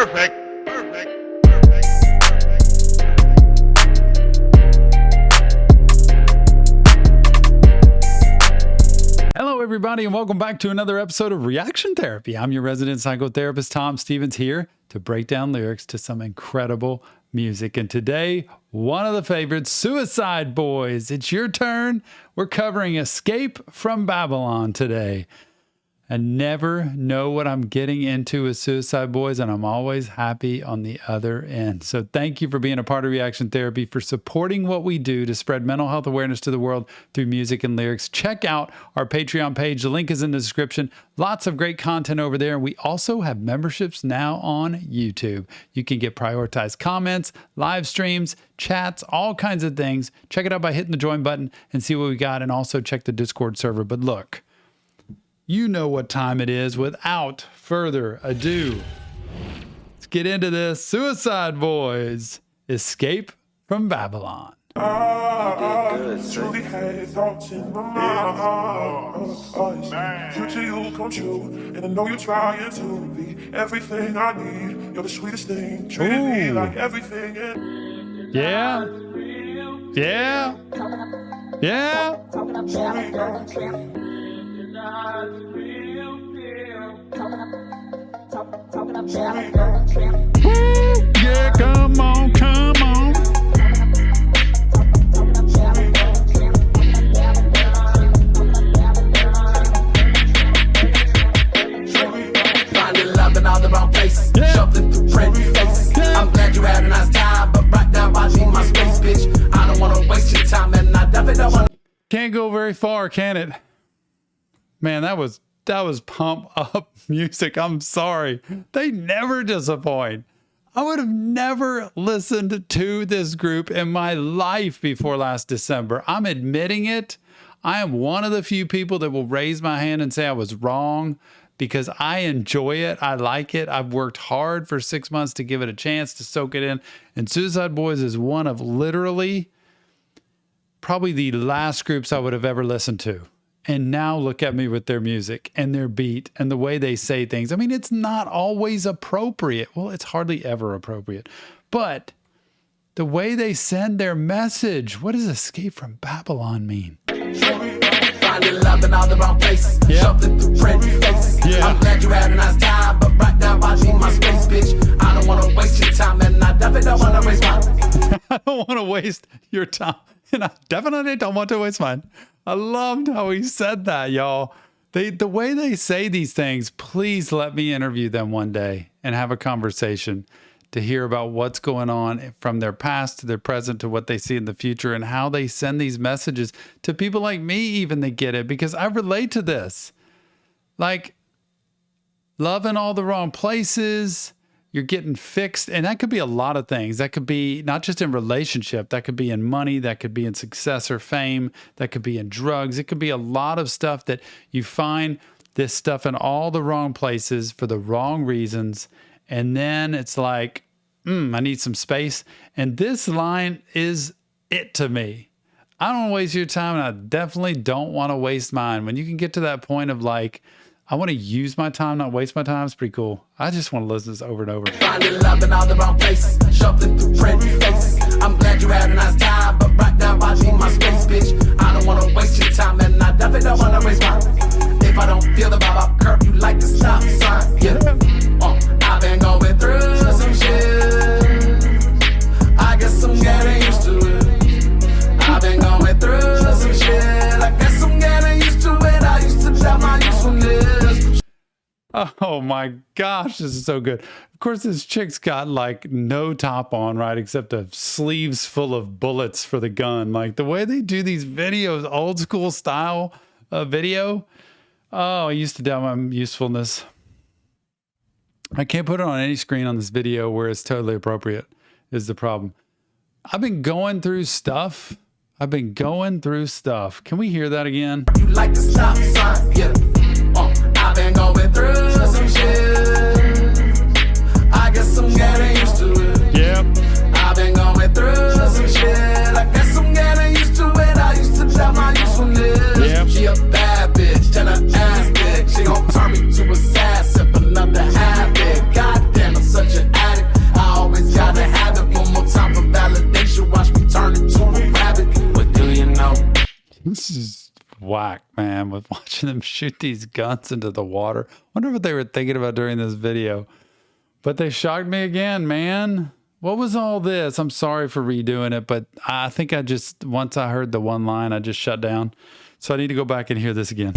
Perfect. Hello, everybody, and welcome back to another episode of Reaction Therapy. I'm your resident psychotherapist, Tom Stevens, here to break down lyrics to some incredible music. And today, one of the favorites, Suicide Boys. It's your turn. We're covering Escape from Babylon today. I never know what I'm getting into with Suicide Boys, and I'm always happy on the other end. So thank you for being a part of Reaction Therapy, for supporting what we do to spread mental health awareness to the world through music and lyrics. Check out our Patreon page. The link is in the description. Lots of great content over there. And we also have memberships now on YouTube. You can get prioritized comments, live streams, chats, all kinds of things. Check it out by hitting the join button and see what we got. And also check the Discord server. But look, you know what time it is. Without further ado, let's get into this. Suicide Boys, Escape from Babylon. Truly had thoughts in my mind. Future you come true, and I know you're trying to be everything I need. You're the sweetest thing, treating me like everything. Yeah. Yeah. Yeah. Yeah, come on, come on. Finding love in all the wrong places, shuffling through pretty faces. I'm glad you had a nice time, but right now I need my space, bitch. I don't want to waste your time, and I definitely don't want to. Can't go very far, can it? Man, that was pump up music. I'm sorry. They never disappoint. I would have never listened to this group in my life before last December. I'm admitting it. I am one of the few people that will raise my hand and say I was wrong, because I enjoy it. I like it. I've worked hard for 6 months to give it a chance to soak it in. And Suicide Boys is one of literally probably the last groups I would have ever listened to. And now look at me with their music and their beat and the way they say things. I mean, it's not always appropriate. Well, it's hardly ever appropriate. But the way they send their message, what does Escape from Babylon mean? Finding love in all the wrong places, shuffling through pretty faces. Yeah. I'm glad you had a nice time, but right now I need my space, bitch. I don't want to waste your time, and I definitely don't want to waste mine. I don't want to waste your time, and I definitely don't want to waste mine. I loved how he said that, y'all. The way they say these things, please let me interview them one day and have a conversation to hear about what's going on from their past to their present to what they see in the future, and how they send these messages to people like me even that get it, because I relate to this. Like, love in all the wrong places. You're getting fixed. And that could be a lot of things. That could be not just in relationship. That could be in money. That could be in success or fame. That could be in drugs. It could be a lot of stuff that you find this stuff in all the wrong places for the wrong reasons. And then it's like, I need some space. And this line is it to me. I don't want to waste your time, and I definitely don't want to waste mine. When you can get to that point of like, I want to use my time, not waste my time, it's pretty cool. I just want to listen to this over and over. Finding love in all the wrong places, shuffling through pretty faces. I'm glad you had a nice time, but right now I need my space, bitch. I don't want to waste your time, and I definitely don't want to waste mine. If I don't feel the vibe, I'll curb you like the stop sign. Yeah, I've been going through some shit. I guess I'm getting used to it. I've been going through some shit. I guess I'm getting used to it. I used to doubt my usefulness. Oh my gosh, this is so good. Of course, this chick's got like no top on, right? Except a sleeves full of bullets for the gun. Like the way they do these videos, old school style video. Oh, I used to doubt my usefulness. I can't put it on any screen on this video where it's totally appropriate is the problem. I've been going through stuff. Can we hear that again? You like the stop sign, yeah. I've been going through some shit. I guess I'm getting used to it. Yep. I've been going through some shit. I guess I'm getting used to it. I used to doubt my usefulness. Yep. She a bad bitch and an ass bitch. She gon' turn me to a sad sip, another habit. Goddamn, I'm such an whack, man, with watching them shoot these guns into the water. Wonder what they were thinking about during this video. But they shocked me again, man. What was all this? I'm sorry for redoing it, but I think once I heard the one line, I just shut down. So I need to go back and hear this again.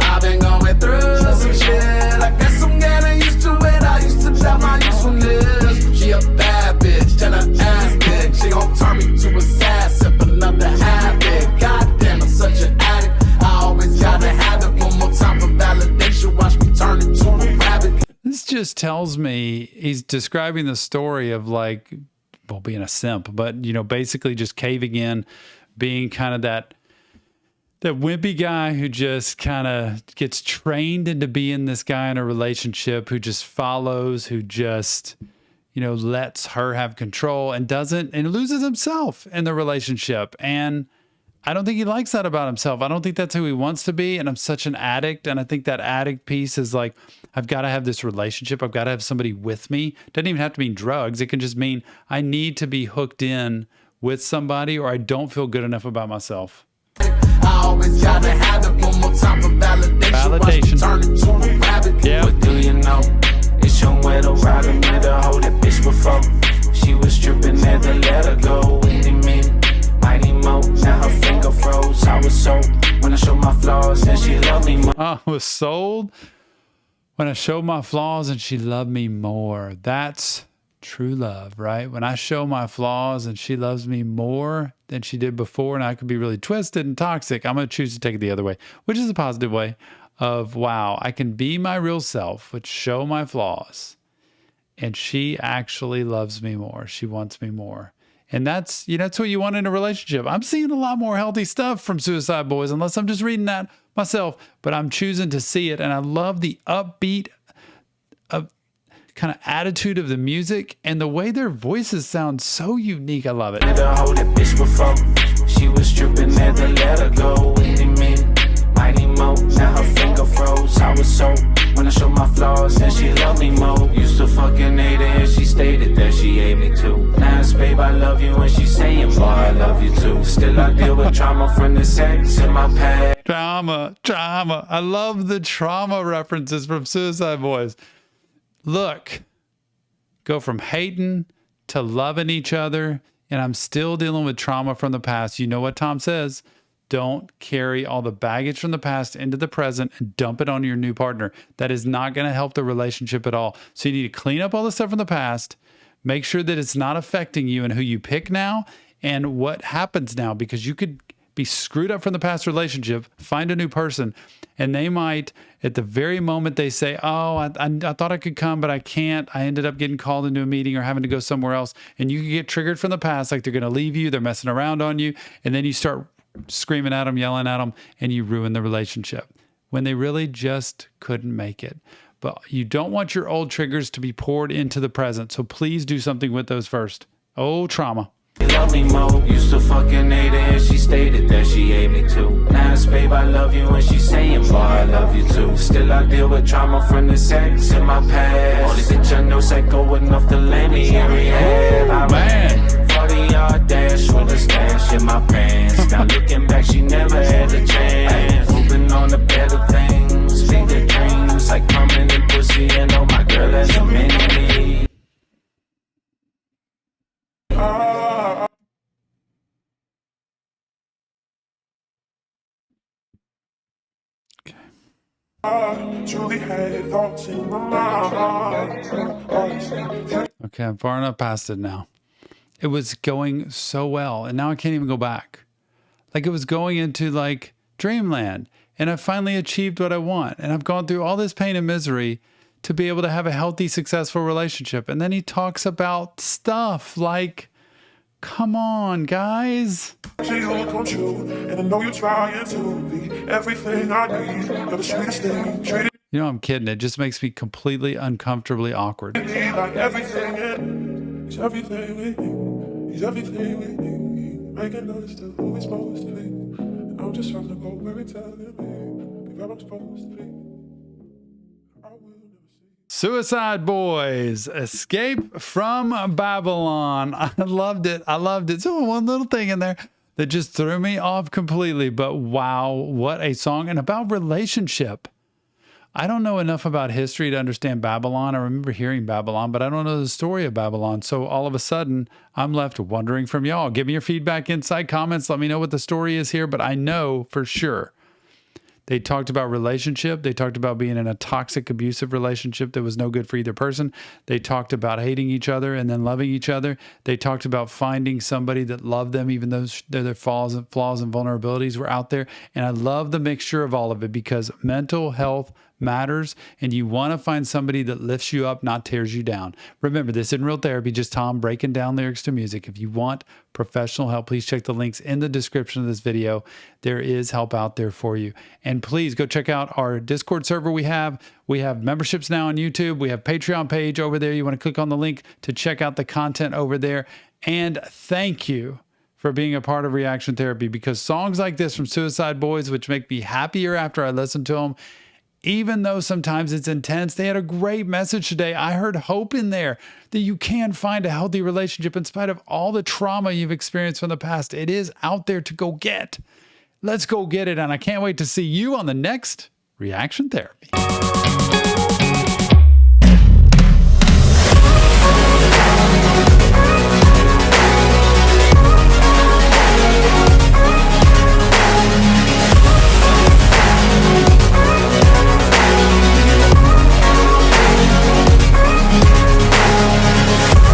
I've been going through some shit. I guess I'm getting used to it. I used to doubt my usefulness. She a bad bitch, tell her ass big. She gon' turn me to a sad sip, another habit. Goddamn, I'm such an addict. I always gotta have it. One more time for validation. Watch me turn into a rabbit. This just tells me he's describing the story of like, well, being a simp, but you know, basically just caving in, being kind of that wimpy guy who just kind of gets trained into being this guy in a relationship who just follows, who just, you know, lets her have control and loses himself in the relationship. And I don't think he likes that about himself. I don't think that's who he wants to be. And I'm such an addict. And I think that addict piece is like, I've got to have this relationship. I've got to have somebody with me. It doesn't even have to mean drugs. It can just mean I need to be hooked in with somebody or I don't feel good enough about myself. I always gotta have it. One more time for validation. Turn into a rabbit. Yeah. What do you know? It's your way to ride and met her, hold that bitch before. She was tripping, had to let her go. Any minute, mighty mo. Now her finger froze. I was sold when I showed my flaws and she loved me more. I was sold when I showed my flaws and she loved me more. That's true love, right? When I show my flaws and she loves me more than she did before, and I could be really twisted and toxic, I'm going to choose to take it the other way, which is a positive way of, wow, I can be my real self, which show my flaws, and she actually loves me more. She wants me more. And that's, you know, that's what you want in a relationship. I'm seeing a lot more healthy stuff from Suicide Boys, unless I'm just reading that myself, but I'm choosing to see it. And I love the upbeat kind of attitude of the music and the way their voices sound so unique. I love it. Had to hold that bitch before. She was tripping, had to let her go. Any minute, mighty mo. Now her finger froze. I was so when I showed my flaws and she loved me more. Used to fucking hate her and she stated that she hate me too. Now it's babe, I love you and she's saying, boy, I love you too. Still I deal with trauma from the sex in my past. Trauma. I love the trauma references from Suicide Boys. Look, go from hating to loving each other, and I'm still dealing with trauma from the past. You know what Tom says? Don't carry all the baggage from the past into the present and dump it on your new partner. That is not going to help the relationship at all. So you need to clean up all the stuff from the past, make sure that it's not affecting you and who you pick now and what happens now, because you could be screwed up from the past relationship, find a new person, and they might, at the very moment they say, oh, I thought I could come, but I can't. I ended up getting called into a meeting or having to go somewhere else. And you can get triggered from the past, like they're going to leave you, they're messing around on you, and then you start screaming at them, yelling at them, and you ruin the relationship when they really just couldn't make it. But you don't want your old triggers to be poured into the present. So please do something with those first. Oh, trauma. She love me more. Used to fucking hate her and she stated that she hate me too. Now it's babe, I love you and she's saying, boy, I love you too. Still I deal with trauma from the sex in my past. Only bitch I know psycho enough to land me in rehab. I ran 40-yard dash with a stash in my pants. Now looking back, she never had a chance. Moving on to better things, bigger dreams, like coming in pussy and oh my girl, that's a mini. Truly had thoughts in my mind. Okay, I'm far enough past it now. It was going so well, and now I can't even go back. Like it was going into like dreamland, and I finally achieved what I want, and I've gone through all this pain and misery to be able to have a healthy, successful relationship. And then he talks about stuff like, come on, guys. Dreams will come true, and I know you're trying to be everything I need. You're the sweetest thing. Treated You know, I'm kidding. It just makes me completely uncomfortably awkward. me like everything in. He's everything with me. He's everything with me. Making us to who we're supposed to be. And I'm just trying to go where it's telling me. Be where I'm supposed to be. I will never see. Suicide Boys, Escape from Babylon. I loved it. So one little thing in there. that just threw me off completely. But wow, what a song. And about relationship. I don't know enough about history to understand Babylon. I remember hearing Babylon, but I don't know the story of Babylon. So all of a sudden, I'm left wondering from y'all. Give me your feedback, insight, comments. Let me know what the story is here. But I know for sure they talked about relationship. They talked about being in a toxic, abusive relationship that was no good for either person. They talked about hating each other and then loving each other. They talked about finding somebody that loved them, even though their flaws and vulnerabilities were out there. And I love the mixture of all of it because mental health matters, and you want to find somebody that lifts you up, not tears you down. Remember, this isn't real therapy, just Tom breaking down lyrics to music. If you want professional help, please check the links in the description of this video. There is help out there for you. And please go check out our Discord server we have. We have memberships now on YouTube. We have Patreon page over there. You want to click on the link to check out the content over there. And thank you for being a part of Reaction Therapy, because songs like this from Suicide Boys, which make me happier after I listen to them, even though sometimes it's intense, they had a great message today. I heard hope in there that you can find a healthy relationship in spite of all the trauma you've experienced from the past. It is out there to go get. Let's go get it. And I can't wait to see you on the next Reaction Therapy.